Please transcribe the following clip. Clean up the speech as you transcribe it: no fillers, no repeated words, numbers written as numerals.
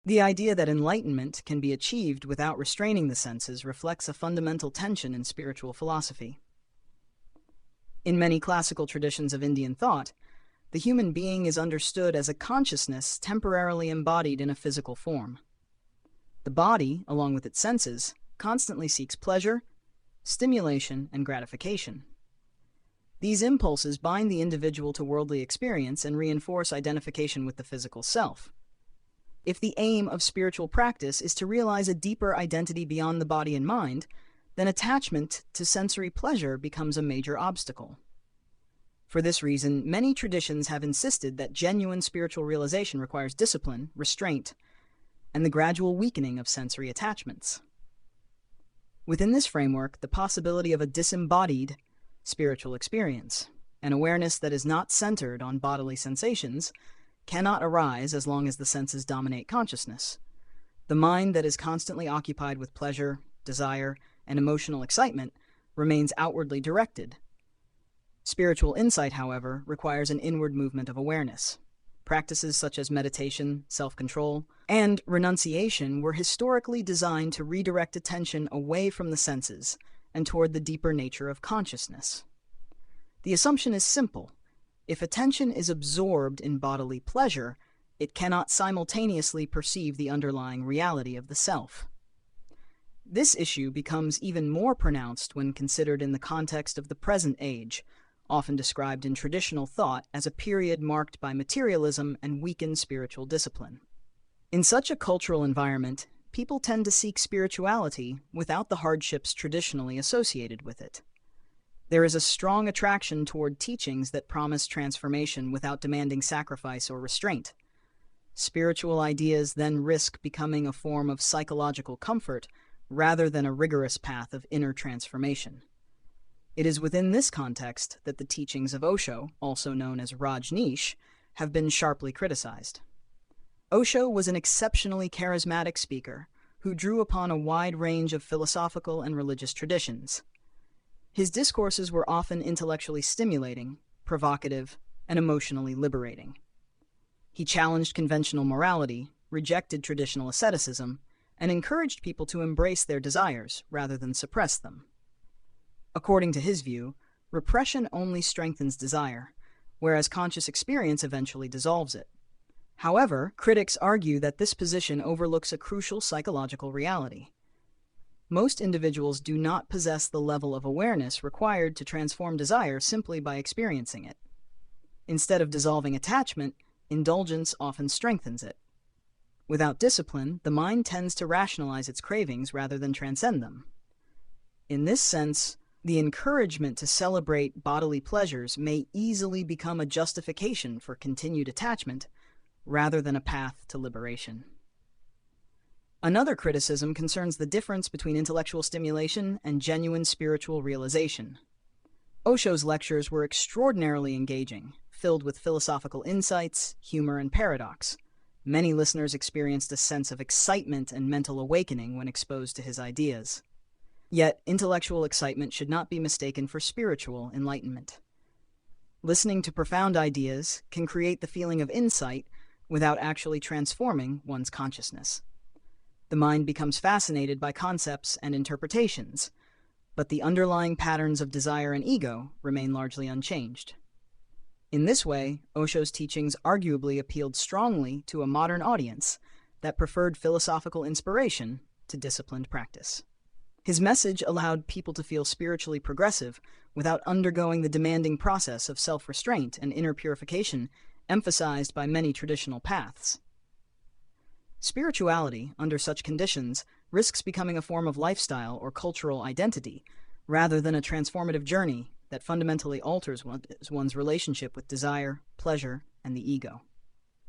The idea that enlightenment can be achieved without restraining the senses reflects a fundamental tension in spiritual philosophy. In many classical traditions of Indian thought, the human being is understood as a consciousness temporarily embodied in a physical form. The body, along with its senses, constantly seeks pleasure, stimulation, and gratification. These impulses bind the individual to worldly experience and reinforce identification with the physical self. If the aim of spiritual practice is to realize a deeper identity beyond the body and mind, then attachment to sensory pleasure becomes a major obstacle. For this reason, many traditions have insisted that genuine spiritual realization requires discipline, restraint, and the gradual weakening of sensory attachments. Within this framework, the possibility of a disembodied spiritual experience, an awareness that is not centered on bodily sensations, cannot arise as long as the senses dominate consciousness. The mind that is constantly occupied with pleasure, desire, and emotional excitement remains outwardly directed. Spiritual insight, however, requires an inward movement of awareness. Practices such as meditation, self-control, and renunciation were historically designed to redirect attention away from the senses and toward the deeper nature of consciousness. The assumption is simple. If attention is absorbed in bodily pleasure, it cannot simultaneously perceive the underlying reality of the self. This issue becomes even more pronounced when considered in the context of the present age, often described in traditional thought as a period marked by materialism and weakened spiritual discipline. In such a cultural environment, people tend to seek spirituality without the hardships traditionally associated with it. There is a strong attraction toward teachings that promise transformation without demanding sacrifice or restraint. Spiritual ideas then risk becoming a form of psychological comfort rather than a rigorous path of inner transformation. It is within this context that the teachings of Osho, also known as Rajneesh, have been sharply criticized. Osho was an exceptionally charismatic speaker who drew upon a wide range of philosophical and religious traditions. His discourses were often intellectually stimulating, provocative, and emotionally liberating. He challenged conventional morality, rejected traditional asceticism, and encouraged people to embrace their desires rather than suppress them. According to his view, repression only strengthens desire, whereas conscious experience eventually dissolves it. However, critics argue that this position overlooks a crucial psychological reality. Most individuals do not possess the level of awareness required to transform desire simply by experiencing it. Instead of dissolving attachment, indulgence often strengthens it. Without discipline, the mind tends to rationalize its cravings rather than transcend them. In this sense, the encouragement to celebrate bodily pleasures may easily become a justification for continued attachment rather than a path to liberation. Another criticism concerns the difference between intellectual stimulation and genuine spiritual realization. Osho's lectures were extraordinarily engaging, filled with philosophical insights, humor, and paradox. Many listeners experienced a sense of excitement and mental awakening when exposed to his ideas. Yet, intellectual excitement should not be mistaken for spiritual enlightenment. Listening to profound ideas can create the feeling of insight without actually transforming one's consciousness. The mind becomes fascinated by concepts and interpretations, but the underlying patterns of desire and ego remain largely unchanged. In this way, Osho's teachings arguably appealed strongly to a modern audience that preferred philosophical inspiration to disciplined practice. His message allowed people to feel spiritually progressive without undergoing the demanding process of self-restraint and inner purification emphasized by many traditional paths. Spirituality, under such conditions, risks becoming a form of lifestyle or cultural identity, rather than a transformative journey that fundamentally alters one's relationship with desire, pleasure, and the ego.